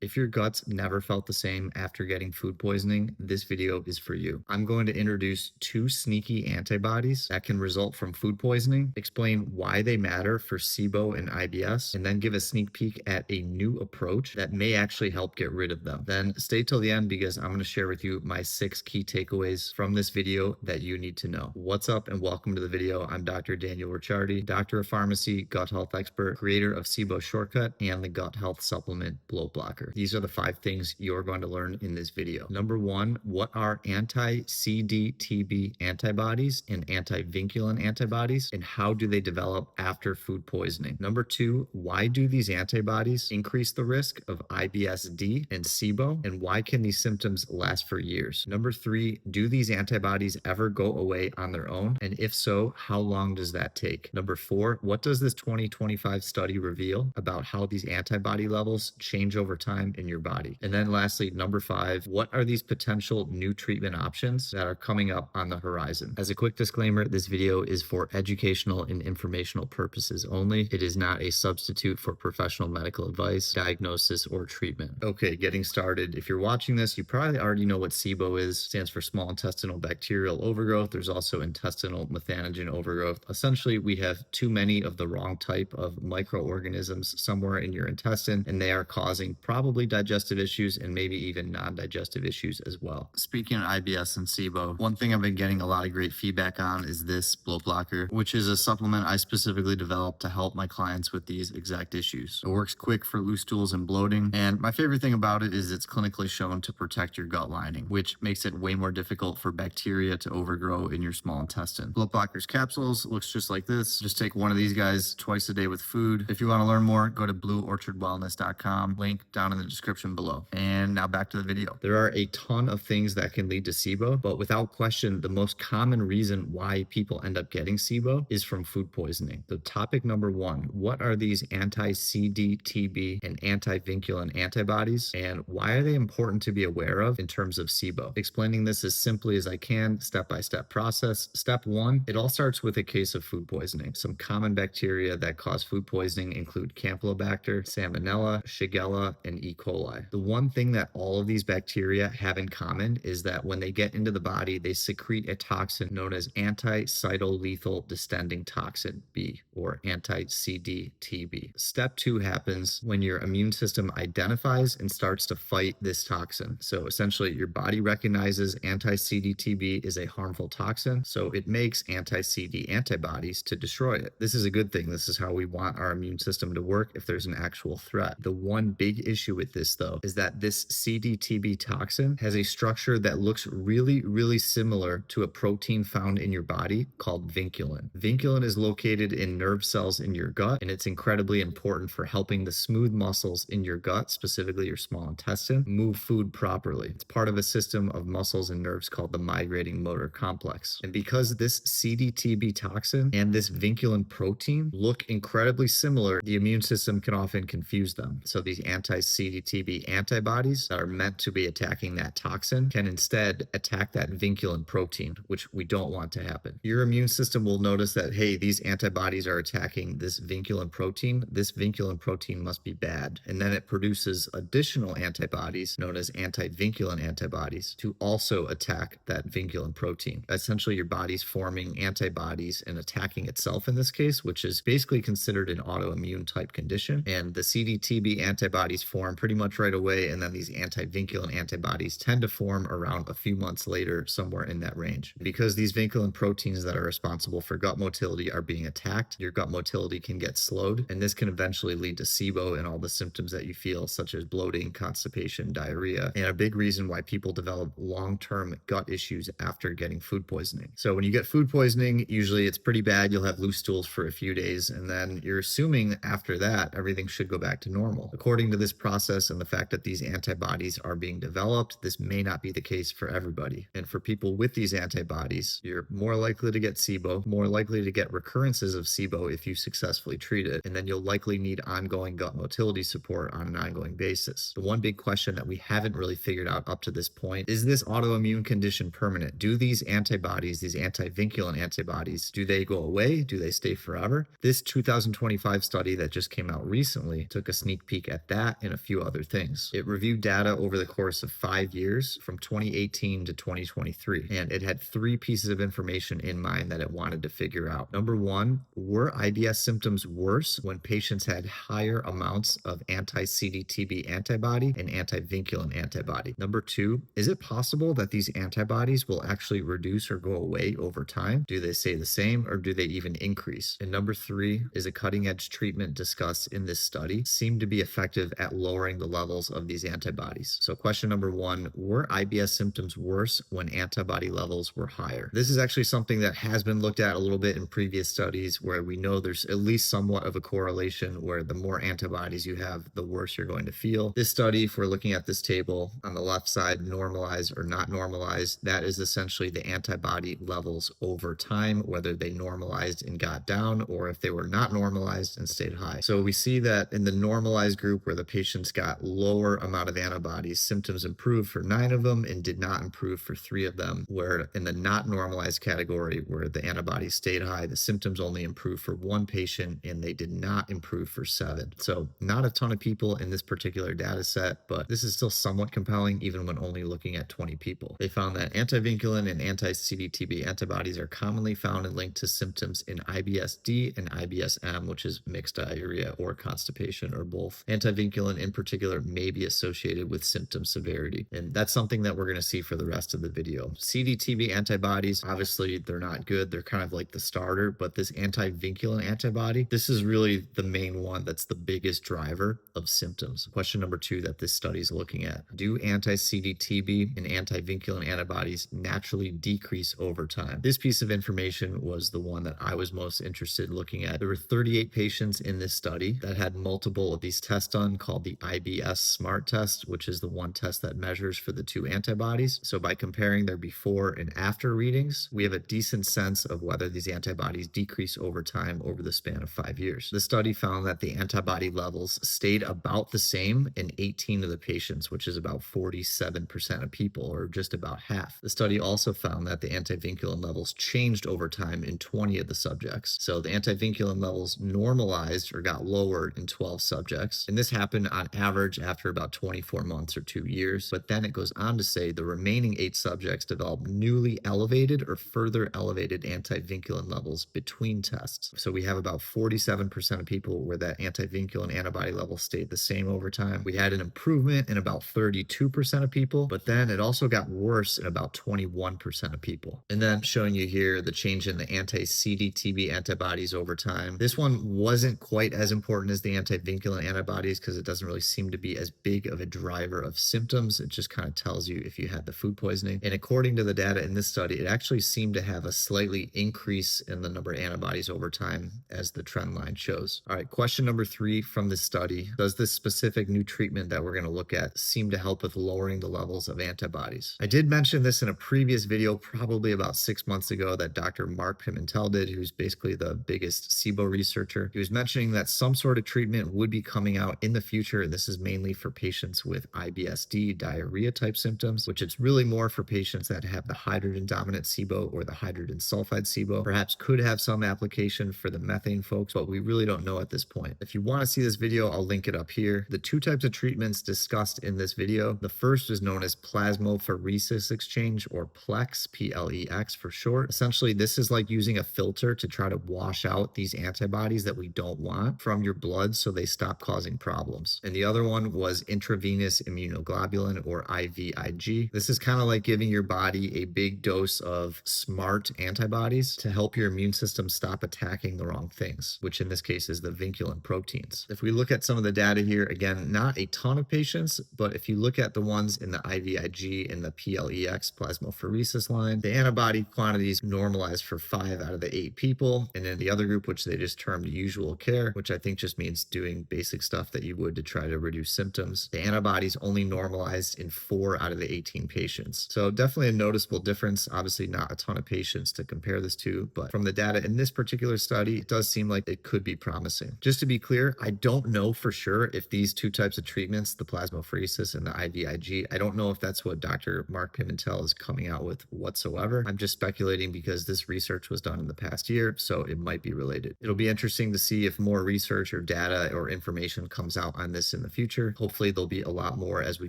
If your guts never felt the same after getting food poisoning, this video is for you. I'm going to introduce two sneaky antibodies that can result from food poisoning, explain why they matter for SIBO and IBS, and then give a sneak peek at a new approach that may actually help get rid of them. Then stay till the end because I'm going to share with you my 6 key takeaways from this video that you need to know. What's up and welcome to the video. I'm Dr. Daniel Ricciardi, doctor of pharmacy, gut health expert, creator of SIBO Shortcut, and the gut health supplement bloat blocker. These are the 5 things you're going to learn in this video. Number 1, what are anti-CdtB antibodies and anti-vinculin antibodies, and how do they develop after food poisoning? Number 2, why do these antibodies increase the risk of IBS-D and SIBO, and why can these symptoms last for years? Number 3, do these antibodies ever go away on their own, and if so, how long does that take? Number 4, what does this 2025 study reveal about how these antibody levels change over time in your body? And then lastly, number 5, what are these potential new treatment options that are coming up on the horizon? As a quick disclaimer, this video is for educational and informational purposes only. It is not a substitute for professional medical advice, diagnosis, or treatment. Okay, getting started. If you're watching this, you probably already know what SIBO is. It stands for small intestinal bacterial overgrowth. There's also intestinal methanogen overgrowth. Essentially, we have too many of the wrong type of microorganisms somewhere in your intestine, and they are causing probably digestive issues and maybe even non-digestive issues as well. Speaking of IBS and SIBO, one thing I've been getting a lot of great feedback on is this bloat blocker, which is a supplement I specifically developed to help my clients with these exact issues. It works quick for loose stools and bloating, and my favorite thing about it is it's clinically shown to protect your gut lining, which makes it way more difficult for bacteria to overgrow in your small intestine. Bloat blockers capsules looks just like this. Just take one of these guys twice a day with food. If you want to learn more, go to blueorchardwellness.com, link down in the description below. And now back to the video. There are a ton of things that can lead to SIBO, but without question, the most common reason why people end up getting SIBO is from food poisoning. So topic number 1, what are these anti-CdtB and anti-vinculin antibodies, and why are they important to be aware of in terms of SIBO? Explaining this as simply as I can, step-by-step process. Step 1, it all starts with a case of food poisoning. Some common bacteria that cause food poisoning include Campylobacter, Salmonella, Shigella, and E. coli. The one thing that all of these bacteria have in common is that when they get into the body, they secrete a toxin known as anti-cytolethal distending toxin B, or anti-CdtB. Step 2 happens when your immune system identifies and starts to fight this toxin. So essentially, your body recognizes anti-CdtB is a harmful toxin, so it makes anti-CD antibodies to destroy it. This is a good thing. This is how we want our immune system to work if there's an actual threat. The one big issue with this, though, is that this CdTB toxin has a structure that looks really similar to a protein found in your body called vinculin. Vinculin is located in nerve cells in your gut, and it's incredibly important for helping the smooth muscles in your gut, specifically your small intestine, move food properly. It's part of a system of muscles and nerves called the migrating motor complex. And because this CdTB toxin and this vinculin protein look incredibly similar, the immune system can often confuse them. So these anti-CdTB antibodies that are meant to be attacking that toxin can instead attack that vinculin protein, which we don't want to happen. Your immune system will notice that, hey, these antibodies are attacking this vinculin protein. This vinculin protein must be bad. And then it produces additional antibodies known as anti-vinculin antibodies to also attack that vinculin protein. Essentially, your body's forming antibodies and attacking itself in this case, which is basically considered an autoimmune type condition. And the CdTB antibodies form pretty much right away, and then these anti-vinculin antibodies tend to form around a few months later, somewhere in that range. Because these vinculin proteins that are responsible for gut motility are being attacked, your gut motility can get slowed, and this can eventually lead to SIBO and all the symptoms that you feel, such as bloating, constipation, diarrhea, and a big reason why people develop long-term gut issues after getting food poisoning. So when you get food poisoning, usually it's pretty bad. You'll have loose stools for a few days, and then you're assuming after that everything should go back to normal. According to this process and the fact that these antibodies are being developed, this may not be the case for everybody. And for people with these antibodies, you're more likely to get SIBO, more likely to get recurrences of SIBO if you successfully treat it, and then you'll likely need ongoing gut motility support on an ongoing basis. The one big question that we haven't really figured out up to this point is this autoimmune condition permanent? Do these antibodies, these anti-vinculin antibodies, do they go away? Do they stay forever? This 2025 study that just came out recently took a sneak peek at that and a few few other things. It reviewed data over the course of 5 years from 2018 to 2023, and it had 3 pieces of information in mind that it wanted to figure out. Number one, were IBS symptoms worse when patients had higher amounts of anti-CdtB antibody and anti-vinculin antibody? Number two, is it possible that these antibodies will actually reduce or go away over time? Do they stay the same or do they even increase? And number three, is a cutting-edge treatment discussed in this study seem to be effective at lowering the levels of these antibodies? So question number one, were IBS symptoms worse when antibody levels were higher? This is actually something that has been looked at a little bit in previous studies where we know there's at least somewhat of a correlation where the more antibodies you have, the worse you're going to feel. This study, if we're looking at this table on the left side, normalized or not normalized, that is essentially the antibody levels over time, whether they normalized and got down or if they were not normalized and stayed high. So we see that in the normalized group where the patients got lower amount of antibodies, symptoms improved for 9 of them and did not improve for 3 of them, where in the not normalized category where the antibodies stayed high, the symptoms only improved for 1 patient and they did not improve for 7. So not a ton of people in this particular data set, but this is still somewhat compelling even when only looking at 20 people. They found that anti-vinculin and anti-CdtB antibodies are commonly found and linked to symptoms in IBS-D and IBS-M, which is mixed diarrhea or constipation or both. Anti-vinculin in particular may be associated with symptom severity, and that's something that we're going to see for the rest of the video. CdtB antibodies, obviously they're not good. They're kind of like the starter, but this anti-vinculin antibody, this is really the main one that's the biggest driver of symptoms. Question number two that this study is looking at, do anti-CdtB and anti-vinculin antibodies naturally decrease over time? This piece of information was the one that I was most interested in looking at. There were 38 patients in this study that had multiple of these tests done called the IBS SMART test, which is the one test that measures for the 2 antibodies. So by comparing their before and after readings, we have a decent sense of whether these antibodies decrease over time over the span of 5 years. The study found that the antibody levels stayed about the same in 18 of the patients, which is about 47% of people, or just about half. The study also found that the anti-vinculin levels changed over time in 20 of the subjects. So the anti-vinculin levels normalized or got lowered in 12 subjects. And this happened on average after about 24 months or 2 years. But then it goes on to say the remaining 8 subjects developed newly elevated or further elevated anti-vinculin levels between tests. So we have about 47% of people where that anti-vinculin antibody level stayed the same over time. We had an improvement in about 32% of people, but then it also got worse in about 21% of people. And then showing you here the change in the anti-CdtB antibodies over time. This one wasn't quite as important as the anti-vinculin antibodies because it doesn't really seem to be as big of a driver of symptoms. It just kind of tells you if you had the food poisoning. And according to the data in this study, it actually seemed to have a slightly increase in the number of antibodies over time as the trend line shows. All right, question number 3 from this study. Does this specific new treatment that we're going to look at seem to help with lowering the levels of antibodies? I did mention this in a previous video, probably about 6 months ago, that Dr. Mark Pimentel did, who's basically the biggest SIBO researcher. He was mentioning that some sort of treatment would be coming out in the future, and this is mainly for patients with IBS-D diarrhea type symptoms, which it's really more for patients that have the hydrogen dominant SIBO or the hydrogen sulfide SIBO. Perhaps could have some application for the methane folks, but we really don't know at this point. If you want to see this video, I'll link it up here. The 2 types of treatments discussed in this video, the first is known as plasmapheresis exchange, or PLEX, P-L-E-X for short. Essentially, this is like using a filter to try to wash out these antibodies that we don't want from your blood so they stop causing problems. And the other one was intravenous immunoglobulin, or IVIG. This is kind of like giving your body a big dose of smart antibodies to help your immune system stop attacking the wrong things, which in this case is the vinculin proteins. If we look at some of the data here, again, not a ton of patients, but if you look at the ones in the IVIG and the PLEX plasmapheresis line, the antibody quantities normalized for 5 out of the 8 people. And in the other group, which they just termed usual care, which I think just means doing basic stuff that you would to try to reduce symptoms, the antibodies only normalized in 4 out of the 18 patients. So definitely a noticeable difference. Obviously not a ton of patients to compare this to, but from the data in this particular study, it does seem like it could be promising. Just to be clear, I don't know for sure if these 2 types of treatments, the plasmapheresis and the IVIG, I don't know if that's what Dr. Mark Pimentel is coming out with whatsoever. I'm just speculating because this research was done in the past year, so it might be related. It'll be interesting to see if more research or data or information comes out on this in the future. Hopefully there'll be a lot more as we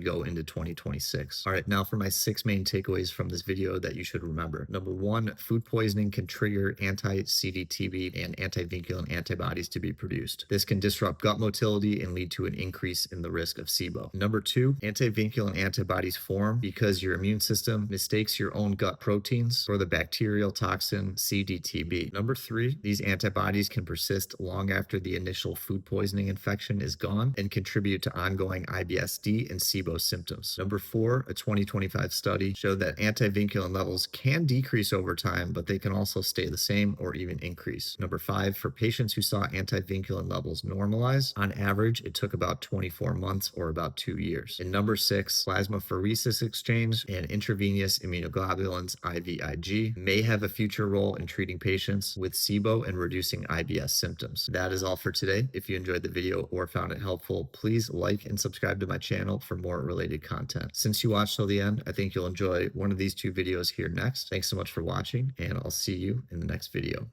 go into 2026. All right, now for my 6 main takeaways from this video that you should remember. Number 1, food poisoning can trigger anti-CdtB and anti-vinculin antibodies to be produced. This can disrupt gut motility and lead to an increase in the risk of SIBO. Number 2, anti-vinculin antibodies form because your immune system mistakes your own gut proteins for the bacterial toxin CdtB. Number 3, these antibodies can persist long after the initial food poisoning infection is gone and contribute to ongoing IBS-D and SIBO symptoms. Number 4, a 2025 study showed that anti-vinculin levels can decrease over time, but they can also stay the same or even increase. Number 5, for patients who saw anti-vinculin levels normalize, on average, it took about 24 months or about 2 years. And number 6, plasmapheresis exchange and intravenous immunoglobulins IVIG may have a future role in treating patients with SIBO and reducing IBS symptoms. That is all for today. If you enjoyed the video or found it helpful, please like and subscribe to my channel for more related content. Since you watched till the end, I think you'll enjoy one of these 2 videos here next. Thanks so much for watching, and I'll see you in the next video.